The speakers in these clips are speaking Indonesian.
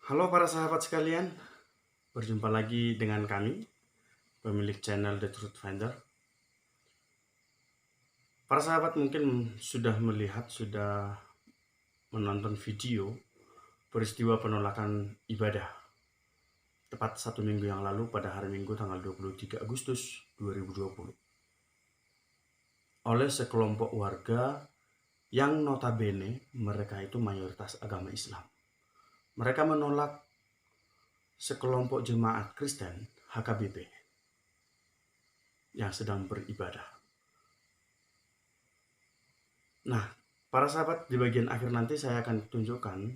Halo para sahabat sekalian, berjumpa lagi dengan kami, pemilik channel The Truth Finder. Para sahabat mungkin sudah melihat, sudah menonton video peristiwa penolakan ibadah tepat 1 minggu yang lalu pada hari Minggu tanggal 23 Agustus 2020 oleh sekelompok warga yang notabene mereka itu mayoritas agama Islam. Mereka menolak sekelompok jemaat Kristen HKBP yang sedang beribadah. Nah, para sahabat, di bagian akhir nanti saya akan tunjukkan,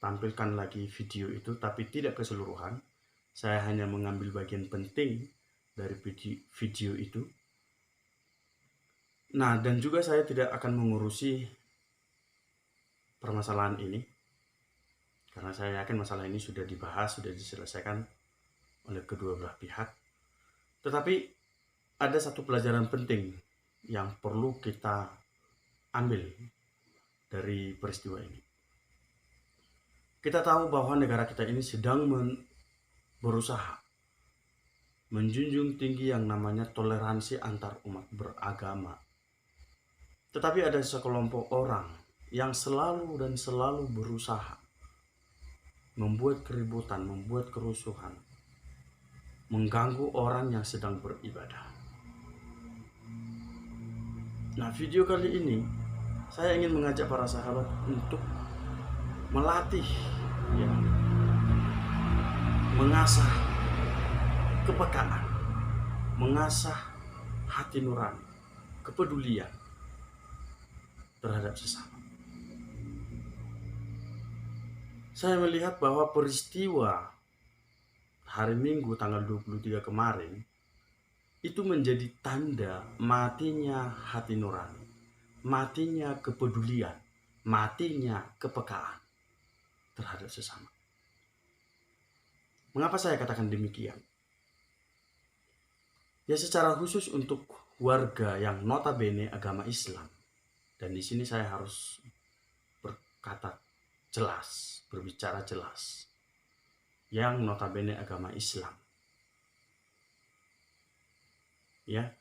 tampilkan lagi video itu, tapi tidak keseluruhan. Saya hanya mengambil bagian penting dari video itu. Nah, dan juga saya tidak akan mengurusi permasalahan ini, karena saya yakin masalah ini sudah dibahas, sudah diselesaikan oleh kedua belah pihak. Tetapi ada satu pelajaran penting yang perlu kita ambil dari peristiwa ini. Kita tahu bahwa negara kita ini sedang berusaha menjunjung tinggi yang namanya toleransi antar umat beragama. Tetapi ada sekelompok orang yang selalu berusaha membuat keributan, membuat kerusuhan, mengganggu orang yang sedang beribadah. Nah, video kali ini saya ingin mengajak para sahabat untuk melatih, ya, mengasah kepekaan, mengasah hati nurani, kepedulian terhadap sesama. Saya melihat bahwa peristiwa hari Minggu tanggal 23 kemarin itu menjadi tanda matinya hati nurani, matinya kepedulian, matinya kepekaan terhadap sesama. Mengapa saya katakan demikian? Ya, secara khusus untuk warga yang notabene agama Islam. Dan di sini saya harus berkata jelas, berbicara jelas. Yang notabene agama Islam. Ya.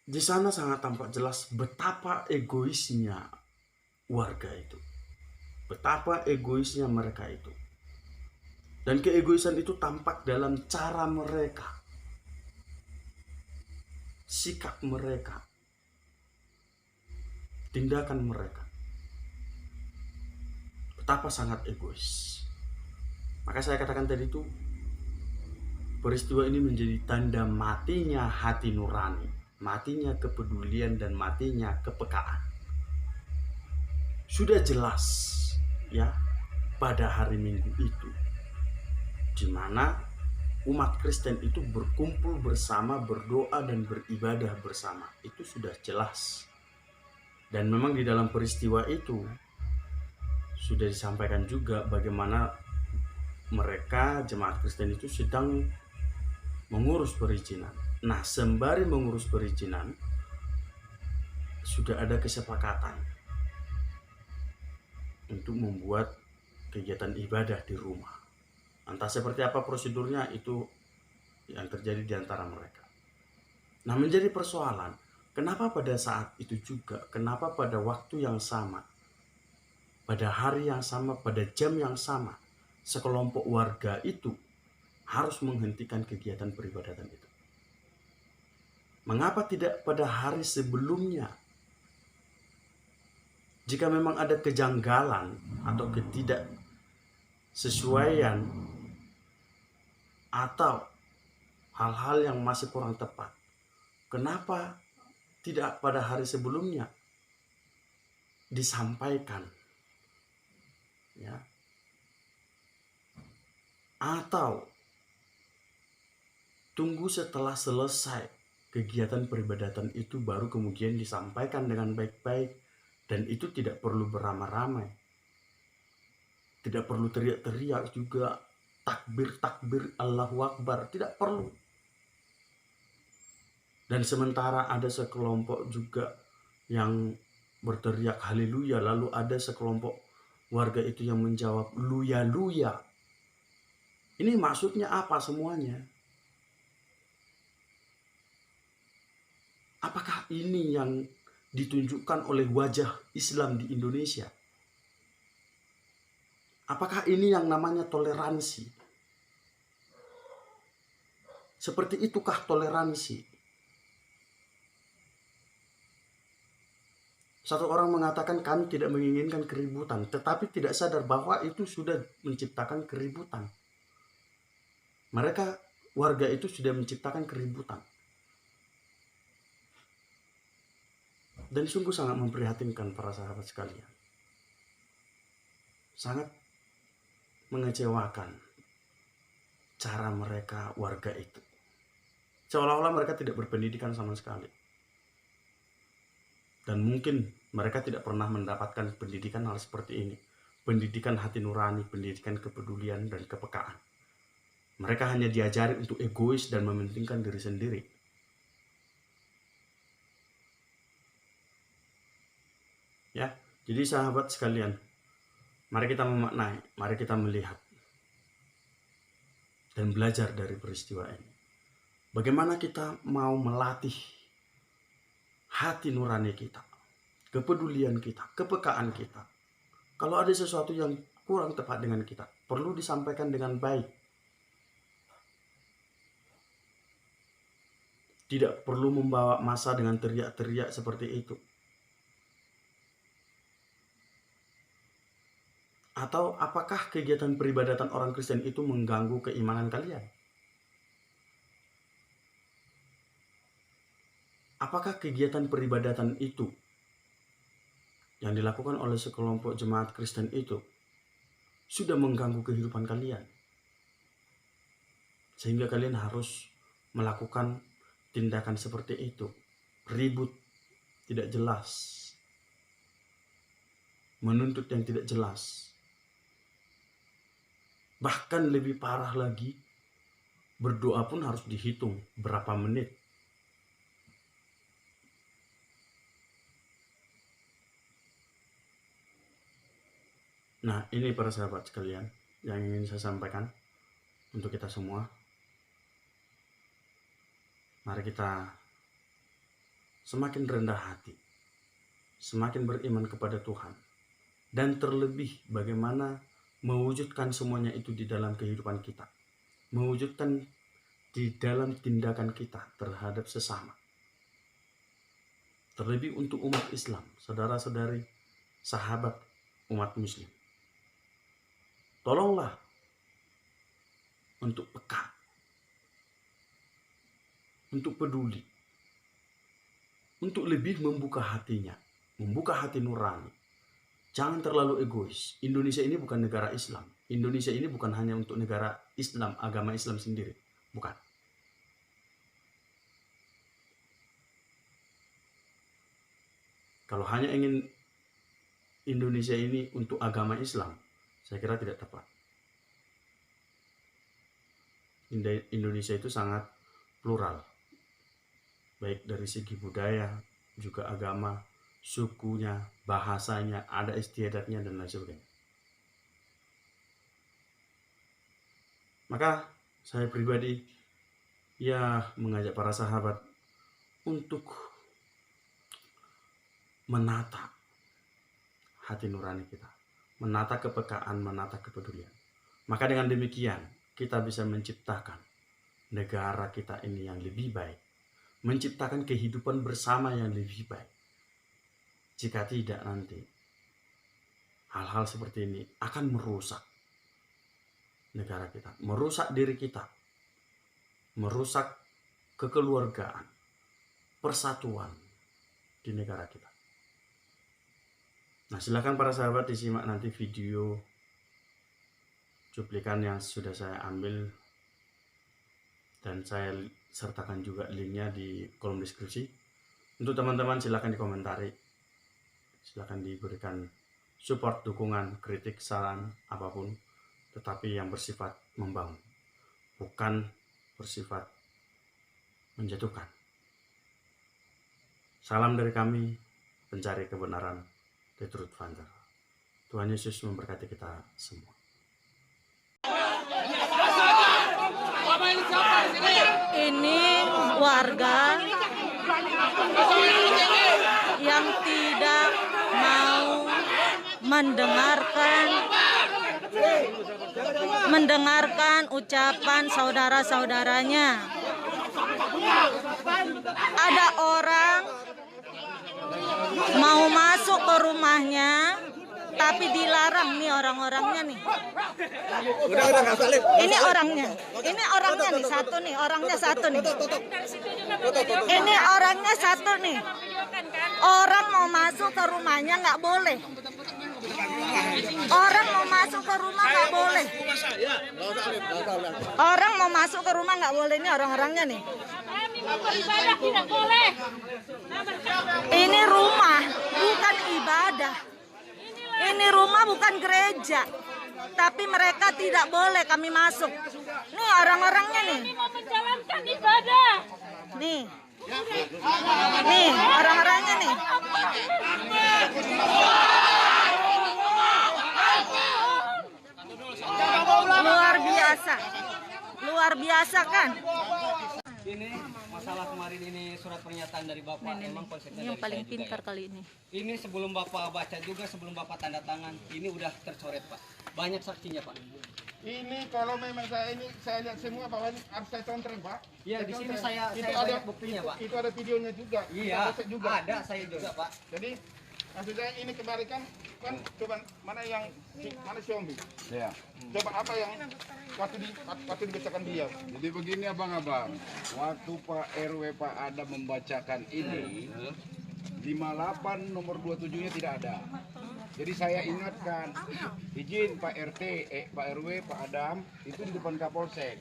Di sana sangat tampak jelas betapa egoisnya warga itu. Betapa egoisnya mereka itu. Dan keegoisan itu tampak dalam cara mereka, sikap mereka, tindakan mereka. Betapa sangat egois. Maka saya katakan tadi itu, peristiwa ini menjadi tanda matinya hati nurani, matinya kepedulian, dan matinya kepekaan. Sudah jelas, ya, pada hari Minggu itu, di mana umat Kristen itu berkumpul bersama, berdoa dan beribadah bersama. Itu sudah jelas. Dan memang di dalam peristiwa itu sudah disampaikan juga bagaimana mereka, jemaat Kristen itu, sedang mengurus perizinan. Nah, sembari mengurus perizinan, sudah ada kesepakatan untuk membuat kegiatan ibadah di rumah. Entah seperti apa prosedurnya, itu yang terjadi di antara mereka. Nah, menjadi persoalan, kenapa pada saat itu juga, kenapa pada waktu yang sama, pada hari yang sama, pada jam yang sama, sekelompok warga itu harus menghentikan kegiatan peribadatan itu? Mengapa tidak pada hari sebelumnya? Jika memang ada kejanggalan atau ketidaksesuaian atau hal-hal yang masih kurang tepat, kenapa tidak pada hari sebelumnya disampaikan, ya? Atau tunggu setelah selesai kegiatan peribadatan itu baru kemudian disampaikan dengan baik-baik, dan itu tidak perlu beramai-ramai, tidak perlu teriak-teriak juga, takbir Allahu Akbar, tidak perlu. Dan sementara ada sekelompok juga yang berteriak haleluya, lalu ada sekelompok Warga itu yang menjawab, "Luya-luya." Ini maksudnya apa semuanya? Apakah ini yang ditunjukkan oleh wajah Islam di Indonesia? Apakah ini yang namanya toleransi? Seperti itukah toleransi? Satu orang mengatakan kami tidak menginginkan keributan, tetapi tidak sadar bahwa itu sudah menciptakan keributan. Mereka, warga itu sudah menciptakan keributan. Dan sungguh sangat memprihatinkan para sahabat sekalian. Sangat mengecewakan cara mereka warga itu. Seolah-olah mereka tidak berpendidikan sama sekali. Dan mungkin mereka tidak pernah mendapatkan pendidikan hal seperti ini. Pendidikan hati nurani, pendidikan kepedulian dan kepekaan. Mereka hanya diajari untuk egois dan mementingkan diri sendiri. Ya, jadi sahabat sekalian, mari kita memaknai, mari kita melihat dan belajar dari peristiwa ini. Bagaimana kita mau melatih hati nurani kita, kepedulian kita, kepekaan kita. Kalau ada sesuatu yang kurang tepat dengan kita, perlu disampaikan dengan baik. Tidak perlu membawa massa dengan teriak-teriak seperti itu. Atau apakah kegiatan peribadatan orang Kristen itu mengganggu keimanan kalian? Apakah kegiatan peribadatan itu yang dilakukan oleh sekelompok jemaat Kristen itu sudah mengganggu kehidupan kalian? Sehingga kalian harus melakukan tindakan seperti itu. Ribut, tidak jelas. Menuntut yang tidak jelas. Bahkan lebih parah lagi, berdoa pun harus dihitung berapa menit. Nah, ini para sahabat sekalian yang ingin saya sampaikan untuk kita semua. Mari kita semakin rendah hati, semakin beriman kepada Tuhan, dan terlebih bagaimana mewujudkan semuanya itu di dalam kehidupan kita, mewujudkan di dalam tindakan kita terhadap sesama. Terlebih untuk umat Islam, saudara-saudari, sahabat umat Muslim. Tolonglah untuk peka, untuk peduli, untuk lebih membuka hatinya, membuka hati nurani. Jangan terlalu egois. Indonesia ini bukan negara Islam. Indonesia ini bukan hanya untuk negara Islam, agama Islam sendiri. Bukan. Kalau hanya ingin Indonesia ini untuk agama Islam, saya kira tidak tepat. Indonesia itu sangat plural, baik dari segi budaya, juga agama, sukunya, bahasanya, ada istiadatnya, dan lain sebagainya. Maka saya pribadi mengajak para sahabat untuk menata hati nurani kita, menata kepekaan, menata kepedulian. Maka dengan demikian kita bisa menciptakan negara kita ini yang lebih baik, menciptakan kehidupan bersama yang lebih baik. Jika tidak, nanti hal-hal seperti ini akan merusak negara kita, merusak diri kita, merusak kekeluargaan, persatuan di negara kita. Nah, silakan para sahabat disimak nanti video cuplikan yang sudah saya ambil, dan saya sertakan juga linknya di kolom deskripsi. Untuk teman-teman silakan dikomentari, silakan diberikan support, dukungan, kritik, saran, apapun, tetapi yang bersifat membangun, bukan bersifat menjatuhkan. Salam dari kami, pencari kebenaran, The Truth Finder. Tuhan Yesus memberkati kita semua. Ini warga yang tidak mau mendengarkan ucapan saudara-saudaranya. Ada orang mau masuk ke rumahnya, tapi dilarang nih orang-orangnya nih. Ini orangnya nih satu nih, orangnya satu nih. Ini orangnya satu nih. Orang mau masuk ke rumahnya nggak boleh. Orang mau masuk ke rumah nggak boleh. Orang mau masuk ke rumah nggak boleh, ini orang-orangnya nih. Ibadah tidak boleh. Ini rumah, bukan ibadah. Ini rumah bukan gereja. Tapi mereka tidak boleh kami masuk. Nih orang-orangnya nih. Ini mau menjalankan ibadah. Nih. Nih orang-orangnya nih. Luar biasa. Luar biasa kan? Ini masalah kemarin ini surat pernyataan dari Bapak emang konsepnya Ini yang dari paling saya juga pintar ya. kali ini. Ini sebelum Bapak baca juga, sebelum Bapak tanda tangan, ini udah tercoret Pak. Banyak saksinya Pak. Ini kalau memang saya lihat semua bahwa ini harus saya contreng Pak. Iya di sini saya itu banyak buktinya Pak. Itu ada videonya juga. Iya Kita juga. ada saya juga Pak. Jadi maksud saya ini kemarin kan coba mana Xiaomi. Ya. Coba apa yang waktu dibacakan dia. Jadi begini abang-abang, waktu Pak RW Pak Adam membacakan ini, 58 nomor 27-nya tidak ada. Jadi saya ingatkan, izin Pak RT, Pak RW, Pak Adam, itu di depan Kapolsek.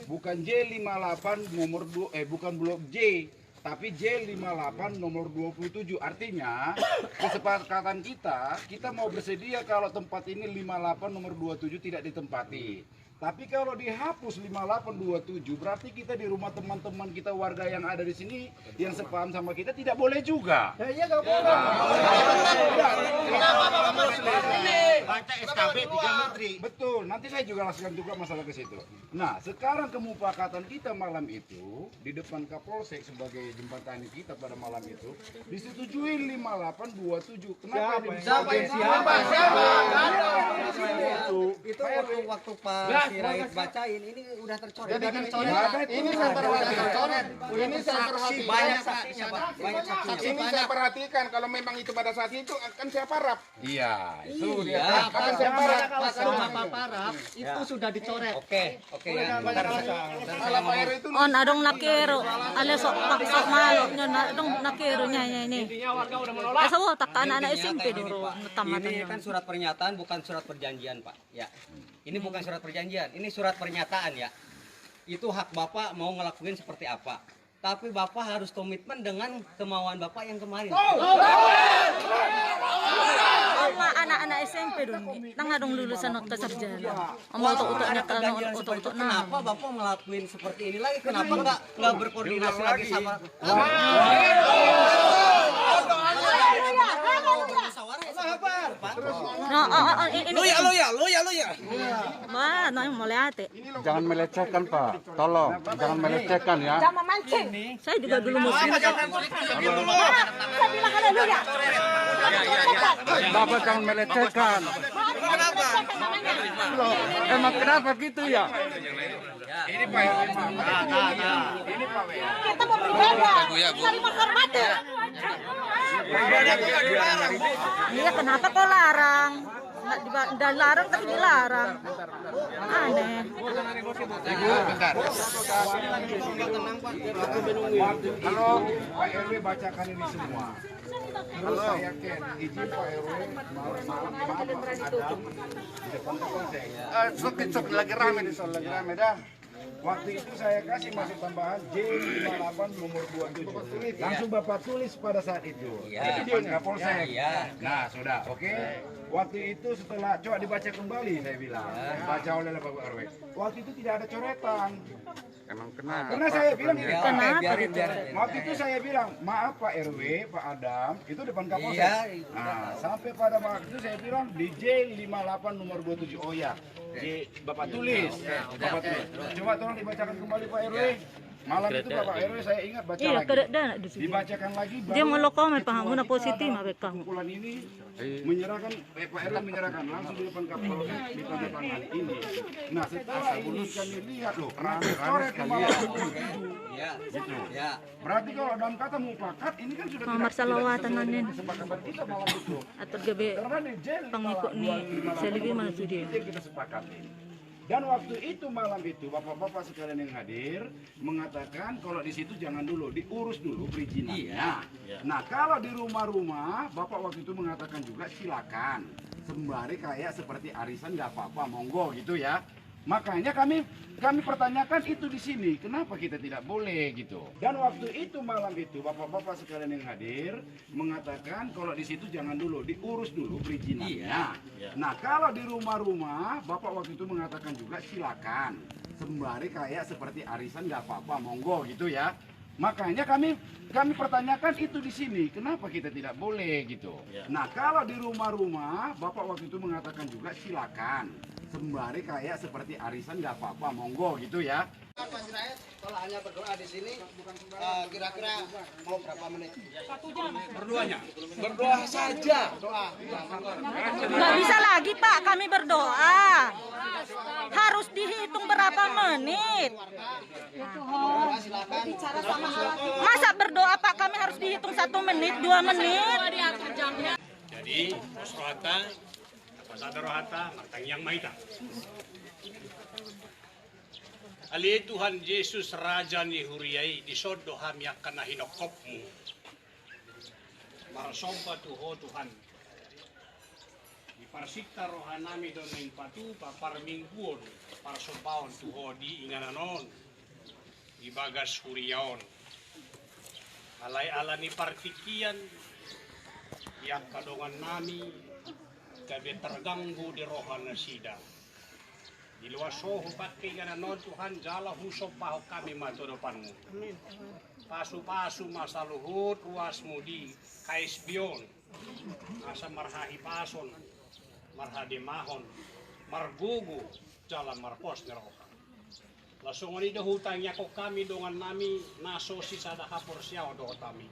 Bukan J58 nomor bukan blok J, tapi J58 nomor 27. Artinya kesepakatan kita mau bersedia kalau tempat ini 58 nomor 27 tidak ditempati. Tapi kalau dihapus 5827 berarti kita di rumah teman-teman kita warga yang ada di sini yang sepaham sama kita tidak boleh juga. Iya enggak boleh. Baca SKB 3 Menteri. Betul, nanti saya juga lakukan juga masalah ke situ. Nah, sekarang kemufakatan kita malam itu di depan Kapolsek sebagai jembatan kita pada malam itu disetujui 5827. Kenapa Siapa? Itu waktu Pak Sirait bacain ini udah tercoret. Jadi ini saya perhatikan. Ini saya perhatikan. Banyak saksinya Pak. Banyak saksinya. Ini saya perhatikan kalau memang itu pada saat itu akan saya paraf. Iya, itu dia. Iya. Akan saya paraf. Kalau Bapak paraf itu sudah dicoret. Oke ya. Kalau Pak RW itu On adong nakero, ale sok malo nyo adong nakero nya ini. Asa wo takkan anak SMP dulu tamatan. Ini kan surat pernyataan bukan surat perjanjian Pak. Ya. Ini bukan surat perjanjian, ini surat pernyataan ya. Itu hak Bapak mau ngelakuin seperti apa. Tapi Bapak harus komitmen dengan kemauan Bapak yang kemarin. Oma anak-anak SMP dong, nang adong lulusan ke sarjana. Oma untuk-utoknya untuk nah. Kenapa Bapak ngelakuin seperti ini lagi? Kenapa nggak berkoordinasi lagi sama? No, ini. Lo ya. Wah, no mau lihat. Jangan melecehkan Pak, tolong jangan melecehkan ya. Jangan mancing. Saya juga dulu muslim. Bapak jangan melecehkan. Loh, emang kenapa gitu ya? ini Pak RW. Ini Pak RW. Kita mau beribadah, cari menghormati. Iya, kenapa kok larang? Dan larang tapi dilarang. Aneh. Kalau Pak RW bacakan ini semua. Terus saya yakin izin Pak RW malam Adam di depan Kapolsek. Sok lagi rame nih, lagi rame dah. Waktu itu saya kasih masuk tambahan J58 nomor 27. Langsung Bapak tulis pada saat itu. Itu dia Kapolsek. Nah, sudah, oke. Waktu itu setelah coba dibaca kembali saya bilang, baca oleh Bapak RW. Waktu itu tidak ada coretan. Karena saya bilang ini waktu itu saya bilang, maaf Pak RW, Pak Adam, itu depan Kapolsek. Nah, sampai pada waktu itu saya bilang di J58 nomor 27. Oh ya, Bapak tulis. Bapak tulis. Coba tolong dibacakan kembali Pak RW. Malam itu Bapak RW saya ingat baca lagi. Dibacakan lagi. Dia melokong paham positif kumpulan ini menyerahkan Pak RW menyerahkan langsung di depan Kapolsek di depan ini. Nah, setelah ini kami lihat loh, coret kembali gitu. Berarti kalau dalam kata mufakat ini kan sudah tidak salawatan kesepakatan kita malam itu. atau gabe Karena di J pengikut nih selibi mana dia. kita sepakati. Dan waktu itu malam itu bapak-bapak sekalian yang hadir mengatakan kalau di situ jangan dulu, diurus dulu perizinannya. Nah, kalau di rumah-rumah bapak waktu itu mengatakan juga silakan sembari kayak seperti arisan nggak apa-apa, monggo gitu ya. Makanya kami pertanyakan itu di sini, kenapa kita tidak boleh gitu. Dan waktu itu malam itu bapak-bapak sekalian yang hadir mengatakan kalau di situ jangan dulu, diurus dulu perizinannya. Nah, kalau di rumah-rumah bapak waktu itu mengatakan juga silakan sembari kayak seperti arisan nggak apa-apa, monggo gitu ya. Makanya kami pertanyakan itu di sini, kenapa kita tidak boleh gitu. Nah, kalau di rumah-rumah bapak waktu itu mengatakan juga silakan sembari kayak seperti arisan nggak apa-apa, monggo gitu ya. Mas Raed, kalau hanya berdoa di sini, kira-kira mau berapa menit? 1 jam. Berdoa saja. Doa. Nggak bisa lagi Pak, kami berdoa. Harus dihitung berapa menit. Masa berdoa Pak, kami harus dihitung 1 menit, 2 menit. Jadi, Rohata, Pasada Rohata, Matang Yang Maita. Ali Tuhan Yesus Raja ni huriai di sodo hami akan hinokopmu. Marasompa tuho Tuhan. Di parsikta rohanami don main patu papar mingguon para sompaon tuho di ingananon. Di bagas huriaon. Alay ala ni partikian yang kadongan nami kabe terganggu di rohana sida. Di luar soho pakai non Tuhan jala husop paho kami matodopanmu. Pasu-pasu masa luhut ruasmu di kaisbion. Asa marhahi pason, marhadi mahon, margugu jala marpos neroka. Langsung ini hutangnya kok kami dongan nami naso sisa dah hapor siaw do kami.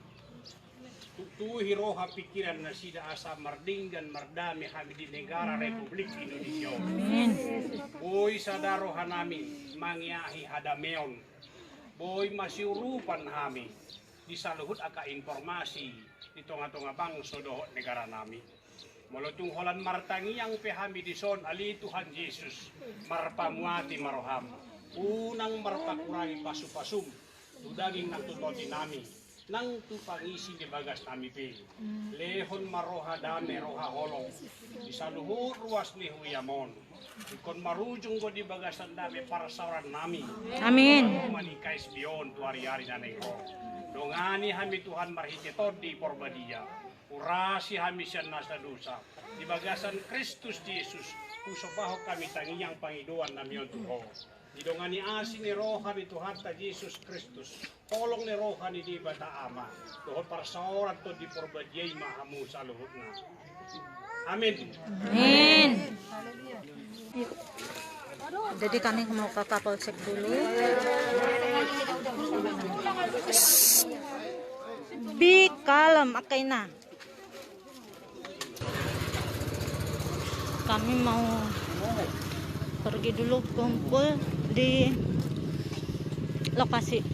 Tuhi roha pikiran na sida asa mardinggan mardami kami di negara Republik Indonesia. Boy sadaro hanami mangyahi hadameon. Boy masiurupan kami di saluhut aka informasi di tonga-tonga bangsa dohot negara nami. Molotong holan martangi yang pehami di son ali Tuhan Yesus marpamuati maroham. Unang marpakurangi pasu-pasum tudaging natutoti nami. Nang tupangisi di bagas nami pe. Lehon maroha dame roha holong. Di saluhur ruas ni huyamon. Ikon marujung go di bagasan dame para sauran nami. Amin. Manikais bion tu hari-hari na negro. Dongani hami Tuhan marhiketod di porbadia. Urasi hami siya nasa dosa. Di bagasan Kristus Yesus. Pusobaho kami tangiyang pangiduan na miyon tuho. Didongani asin ni roha ni Tuhan ta Yesus Kristus. Tolong ni roha ni di bata ama. Tuhon para sa oran to di porbadiyay mahamu sa luhut na. Amin. Amin. Jadi kami mau ke Kapolsek dulu. Be calm, Akaina. Kami mau pergi dulu kumpul di lokasi